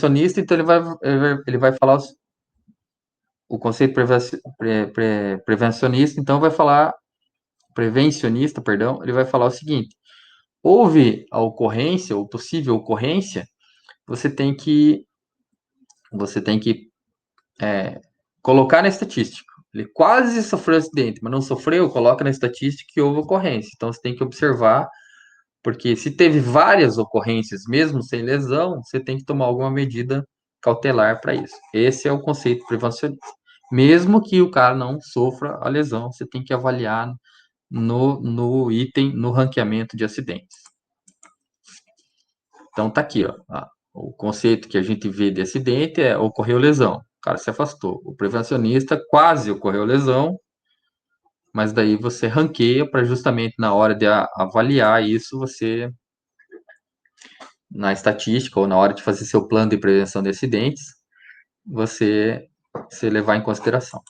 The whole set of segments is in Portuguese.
prevencionista, então ele vai falar o conceito prevencionista, então vai falar prevencionista, perdão, ele vai falar o seguinte: houve a ocorrência ou possível ocorrência, você tem que colocar na estatística. Ele quase sofreu acidente, mas não sofreu, coloca na estatística que houve ocorrência. Então você tem que observar, porque se teve várias ocorrências, mesmo sem lesão, você tem que tomar alguma medida cautelar para isso. Esse é o conceito prevencionista. Mesmo que o cara não sofra a lesão, você tem que avaliar no item, no ranqueamento de acidentes. Então tá aqui, ó. O conceito que a gente vê de acidente é ocorreu lesão, o cara se afastou. O prevencionista quase ocorreu lesão, mas daí você ranqueia para justamente na hora de avaliar isso, você na estatística ou na hora de fazer seu plano de prevenção de acidentes, você levar em consideração.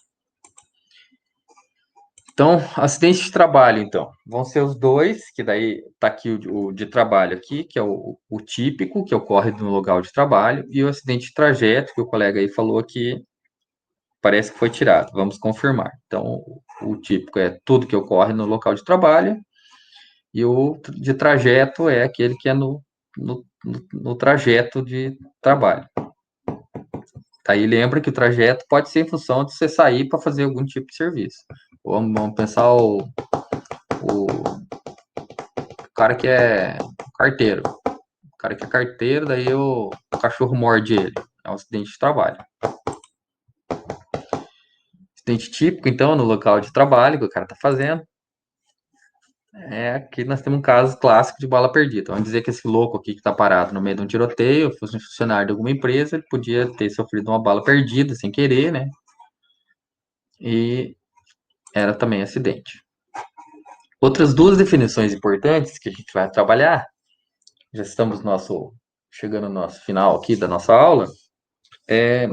Então, acidente de trabalho, então, vão ser os dois, que daí tá aqui o de trabalho aqui, que é o típico, que ocorre no local de trabalho, e o acidente de trajeto, que o colega aí falou que parece que foi tirado. Vamos confirmar. Então, o típico é tudo que ocorre no local de trabalho, e o de trajeto é aquele que é no trajeto de trabalho. Aí lembra que o trajeto pode ser em função de você sair para fazer algum tipo de serviço. Vamos pensar o cara que é carteiro. O cara que é carteiro, daí o cachorro morde ele. É um acidente de trabalho. Acidente típico, então, no local de trabalho que o cara tá fazendo. Aqui nós temos um caso clássico de bala perdida. Vamos dizer que esse louco aqui que tá parado no meio de um tiroteio, fosse um funcionário de alguma empresa, ele podia ter sofrido uma bala perdida sem querer, né? E era também acidente. Outras duas definições importantes que a gente vai trabalhar, já estamos chegando no nosso final aqui da nossa aula, é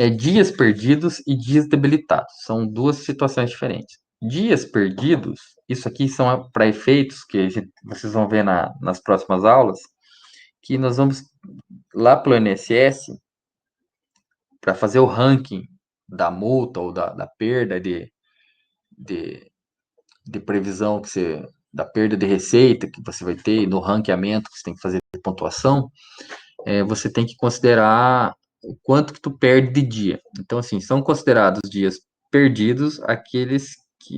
dias perdidos e dias debilitados. São duas situações diferentes. Dias perdidos, isso aqui são para efeitos que vocês vão ver nas próximas aulas, que nós vamos lá para o INSS para fazer o ranking da multa ou da perda de, de previsão da perda de receita que você vai ter, no ranqueamento que você tem que fazer de pontuação, você tem que considerar o quanto que tu perde de dia. Então, assim, são considerados dias perdidos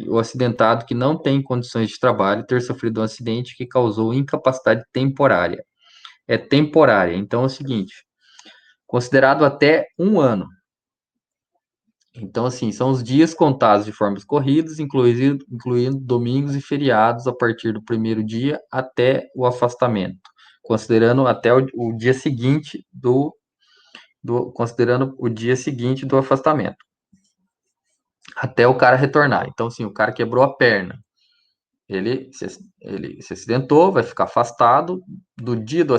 o acidentado que não tem condições de trabalho ter sofrido um acidente que causou incapacidade temporária. É temporária. Então, é o seguinte, considerado até 1 ano. Então, assim, são os dias contados de formas corridas, incluindo domingos e feriados a partir do primeiro dia até o afastamento, considerando até o dia seguinte considerando o dia seguinte do afastamento, até o cara retornar. Então, assim, o cara quebrou a perna, ele se acidentou, vai ficar afastado do dia do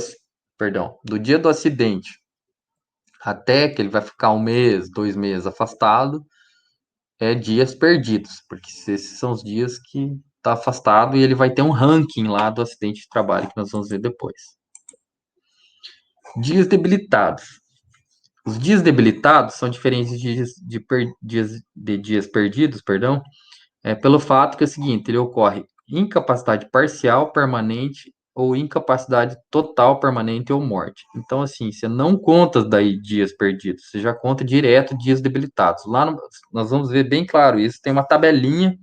acidente até que ele vai ficar 1 mês, 2 meses afastado, dias perdidos, porque esses são os dias que está afastado e ele vai ter um ranking lá do acidente de trabalho que nós vamos ver depois. Dias debilitados. Os dias debilitados são diferentes de dias perdidos, perdão, pelo fato que é o seguinte, ele ocorre incapacidade parcial, permanente ou incapacidade total, permanente ou morte. Então, assim, você não conta daí dias perdidos, você já conta direto dias debilitados. Nós vamos ver bem claro isso, tem uma tabelinha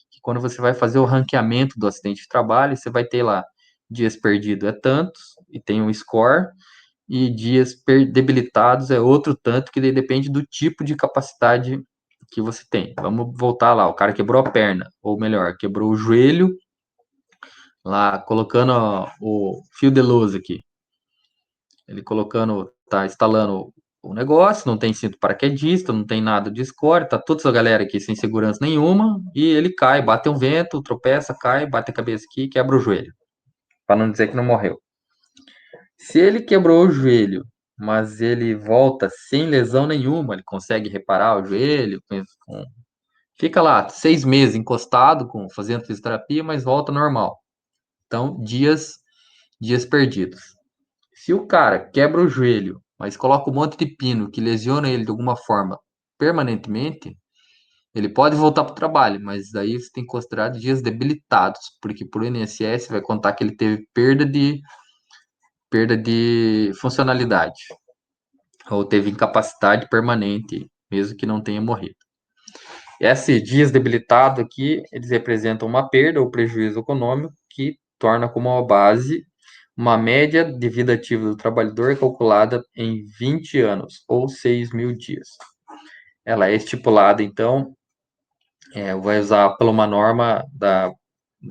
que quando você vai fazer o ranqueamento do acidente de trabalho, você vai ter lá dias perdidos é tantos, e tem um score, e dias debilitados é outro tanto, que depende do tipo de capacidade que você tem. Vamos voltar lá, o cara quebrou a perna, ou melhor, quebrou o joelho, lá colocando o fio de luz aqui. Ele tá instalando o negócio, não tem cinto paraquedista, não tem nada de score, tá toda essa galera aqui sem segurança nenhuma, e ele cai, bate um vento, tropeça, cai, bate a cabeça aqui e quebra o joelho. Para não dizer que não morreu. Se ele quebrou o joelho, mas ele volta sem lesão nenhuma, ele consegue reparar o joelho, fica lá 6 meses encostado, fazendo fisioterapia, mas volta normal. Então, dias perdidos. Se o cara quebra o joelho, mas coloca um monte de pino que lesiona ele de alguma forma permanentemente, ele pode voltar para o trabalho, mas daí você tem que considerar dias debilitados, porque por INSS vai contar que ele teve perda de funcionalidade, ou teve incapacidade permanente, mesmo que não tenha morrido. Esses dias debilitados aqui, eles representam uma perda ou prejuízo econômico que torna como uma base uma média de vida ativa do trabalhador calculada em 20 anos, ou 6.000 dias. Ela é estipulada, então, vai usar por uma norma da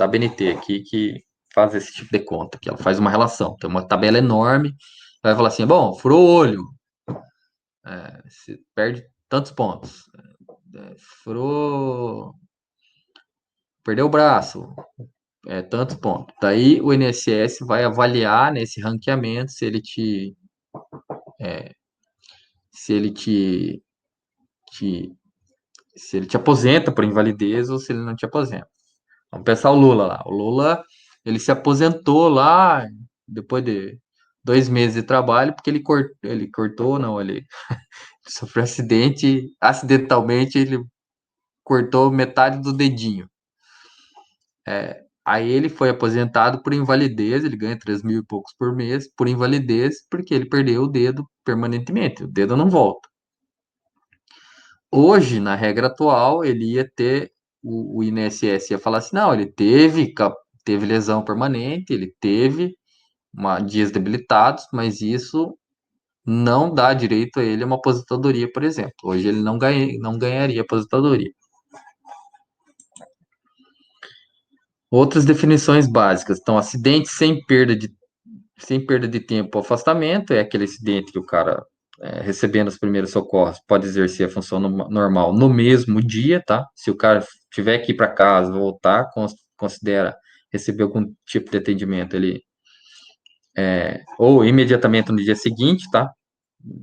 BNT aqui, que faz esse tipo de conta, que ela faz uma relação. Tem uma tabela enorme, vai falar assim, bom, furou o olho, você perde tantos pontos. Furou, perdeu o braço, tantos pontos. Daí o INSS vai avaliar nesse ranqueamento se ele te se ele te aposenta por invalidez ou se ele não te aposenta. Vamos pensar o Lula lá. O Lula, ele se aposentou lá depois de 2 meses de trabalho porque ele cortou, não, ele sofreu acidente, acidentalmente ele cortou metade do dedinho. Aí ele foi aposentado por invalidez, ele ganha 3.000 e poucos por mês por invalidez, porque ele perdeu o dedo permanentemente, o dedo não volta. Hoje, na regra atual, ele ia ter, o INSS ia falar assim, não, ele teve lesão permanente, ele teve dias debilitados, mas isso não dá direito a ele a uma aposentadoria, por exemplo. Hoje ele não ganharia aposentadoria. Outras definições básicas, então, acidente sem perda de tempo ou afastamento, é aquele acidente que o cara, recebendo os primeiros socorros, pode exercer a função normal no mesmo dia, tá? Se o cara tiver que ir para casa, voltar, considera receber algum tipo de atendimento, ou imediatamente no dia seguinte, tá?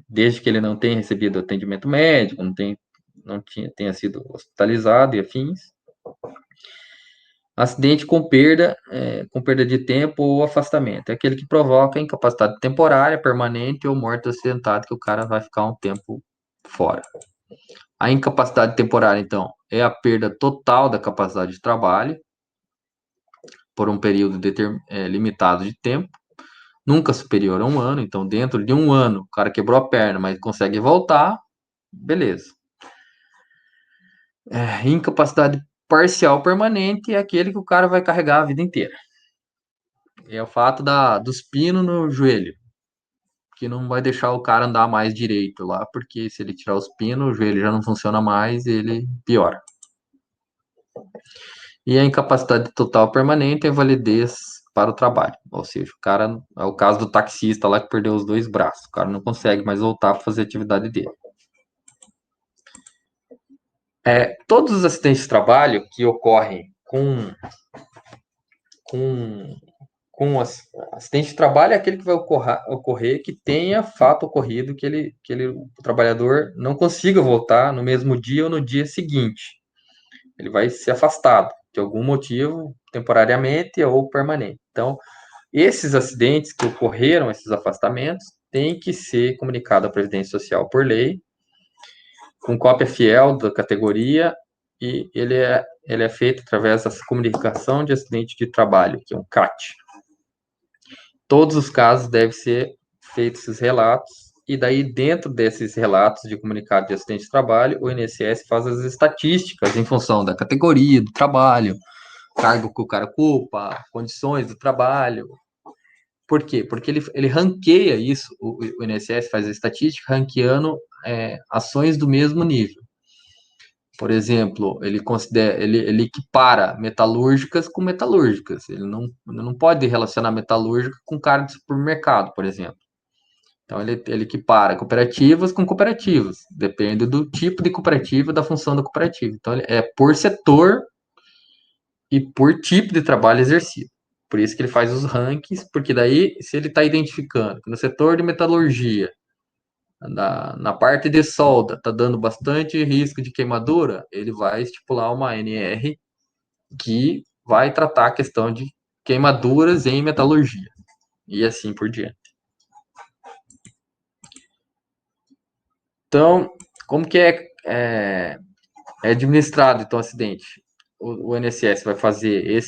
Desde que ele não tenha recebido atendimento médico, tenha sido hospitalizado e afins. Acidente com perda de tempo ou afastamento. É aquele que provoca incapacidade temporária, permanente ou morte acidentada, que o cara vai ficar um tempo fora. A incapacidade temporária, então, é a perda total da capacidade de trabalho por um período limitado de tempo, nunca superior a um ano. Então, dentro de um ano, o cara quebrou a perna, mas consegue voltar, beleza. Incapacidade parcial permanente é aquele que o cara vai carregar a vida inteira. É o fato dos pinos no joelho, que não vai deixar o cara andar mais direito lá, porque se ele tirar os pinos, o joelho já não funciona mais e ele piora. E a incapacidade total permanente é validez para o trabalho, ou seja, o cara, é o caso do taxista lá que perdeu os 2 braços, o cara não consegue mais voltar para fazer a atividade dele. Todos os acidentes de trabalho que ocorrem com acidente de trabalho é aquele que vai ocorrer que tenha fato ocorrido o trabalhador não consiga voltar no mesmo dia ou no dia seguinte. Ele vai ser afastado de algum motivo, temporariamente ou permanente. Então, esses acidentes que ocorreram, esses afastamentos, têm que ser comunicado à Previdência Social por lei, com cópia fiel da categoria, e ele é feito através da comunicação de acidente de trabalho, que é um CAT. Todos os casos devem ser feitos esses relatos, e daí, dentro desses relatos de comunicado de acidente de trabalho, o INSS faz as estatísticas em função da categoria do trabalho, cargo que o cara ocupa, condições do trabalho. Por quê? Porque ele ranqueia isso, o INSS faz a estatística ranqueando ações do mesmo nível. Por exemplo, ele equipara metalúrgicas com metalúrgicas. Ele não pode relacionar metalúrgica com cara de supermercado, por exemplo. Então, ele equipara cooperativas com cooperativas. Depende do tipo de cooperativa, da função da cooperativa. Então, ele é por setor e por tipo de trabalho exercido. Por isso que ele faz os rankings, porque daí, se ele está identificando que no setor de metalurgia, na parte de solda, está dando bastante risco de queimadura, ele vai estipular uma ANR que vai tratar a questão de queimaduras em metalurgia. E assim por diante. Então, como que é administrado, então, o acidente? O INSS vai fazer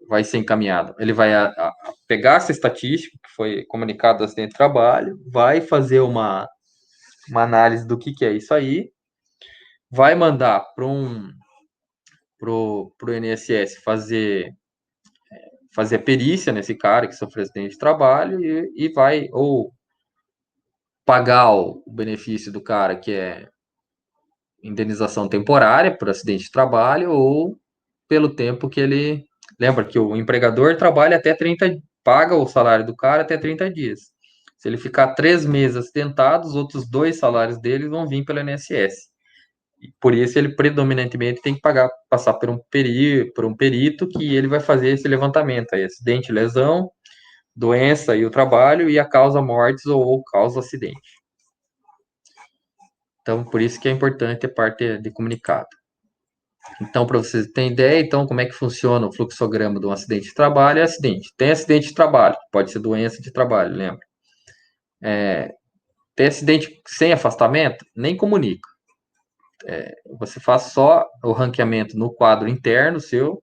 vai ser encaminhado. Ele vai pegar essa estatística que foi comunicada do acidente de trabalho, vai fazer uma análise do que é isso aí, vai mandar para pro INSS fazer a perícia nesse cara que sofreu acidente de trabalho e vai ou pagar o benefício do cara, que é indenização temporária por acidente de trabalho, ou pelo tempo que ele. Lembra que o empregador trabalha até 30, paga o salário do cara até 30 dias. Se ele ficar 3 meses acidentado, os outros 2 salários dele vão vir pelo INSS. Por isso, ele predominantemente tem que passar por um perito que ele vai fazer esse levantamento aí, acidente, lesão, doença e o trabalho, e a causa mortes ou causa acidente. Então, por isso que é importante a parte de comunicado. Então, para vocês terem ideia, então, como é que funciona o fluxograma de um acidente de trabalho? É acidente. Tem acidente de trabalho, pode ser doença de trabalho, lembra? Tem acidente sem afastamento? Nem comunica. Você faz só o ranqueamento no quadro interno seu,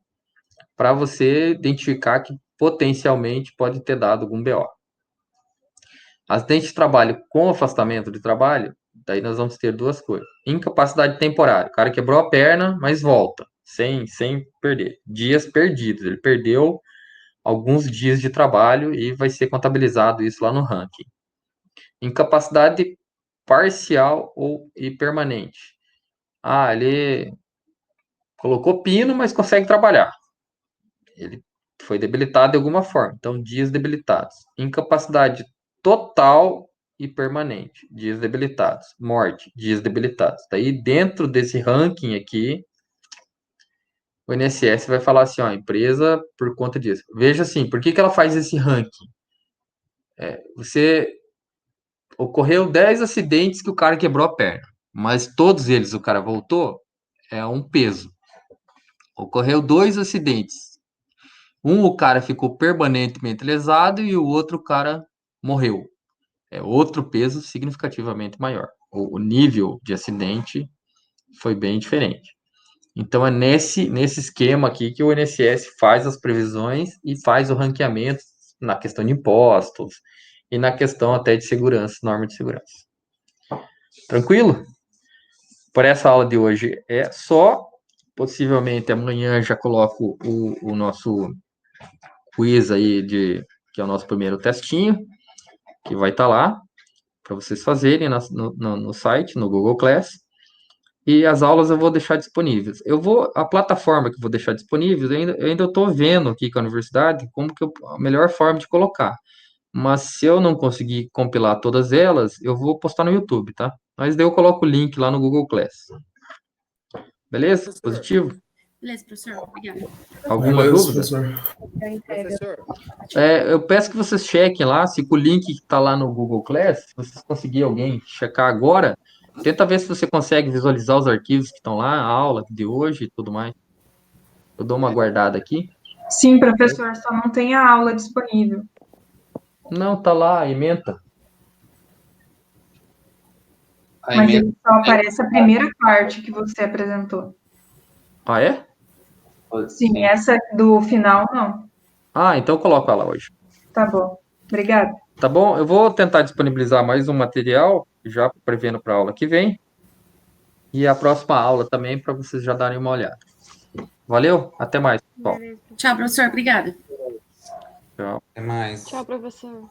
para você identificar que potencialmente pode ter dado algum BO. Acidente de trabalho com afastamento de trabalho, daí nós vamos ter duas coisas. Incapacidade temporária. O cara quebrou a perna, mas volta, sem perder. Dias perdidos. Ele perdeu alguns dias de trabalho e vai ser contabilizado isso lá no ranking. Incapacidade parcial e permanente. Ele colocou pino, mas consegue trabalhar. Ele foi debilitado de alguma forma. Então, dias debilitados. Incapacidade total e permanente. Dias debilitados. Morte. Dias debilitados. Daí, dentro desse ranking aqui, o INSS vai falar assim, ó, empresa por conta disso. Veja assim, por que ela faz esse ranking? Você ocorreu 10 acidentes que o cara quebrou a perna, mas todos eles o cara voltou, é um peso. Ocorreu 2 acidentes. O cara ficou permanentemente lesado e o outro cara morreu. É outro peso significativamente maior. O nível de acidente foi bem diferente. Então é nesse esquema aqui que o INSS faz as previsões e faz o ranqueamento na questão de impostos e na questão até de segurança, norma de segurança. Tranquilo? Por essa aula de hoje é só. Possivelmente amanhã já coloco o nosso quiz aí, que é o nosso primeiro testinho, que vai estar lá para vocês fazerem no site, no Google Class. E as aulas eu vou deixar disponíveis. A plataforma que eu vou deixar disponível, eu ainda estou vendo aqui com a universidade como que a melhor forma de colocar. Mas se eu não conseguir compilar todas elas, eu vou postar no YouTube, tá? Mas daí eu coloco o link lá no Google Class. Beleza? Positivo? Beleza, professor. Obrigada. Alguma Beleza, dúvida? professor. Eu peço que vocês chequem lá, se com o link que está lá no Google Class, se vocês conseguirem alguém checar agora, tenta ver se você consegue visualizar os arquivos que estão lá, a aula de hoje e tudo mais. Eu dou uma guardada aqui. Sim, professor, só não tem a aula disponível. Não, tá lá, ementa. Mas ele só aparece a primeira parte que você apresentou. Ah, é? Sim, essa do final, não. Então coloca lá hoje. Tá bom. Obrigada. Tá bom? Eu vou tentar disponibilizar mais um material, já prevendo para a aula que vem. E a próxima aula também, para vocês já darem uma olhada. Valeu? Até mais, pessoal. Tchau, professor. Obrigada. Tchau. Até mais. Tchau, professor.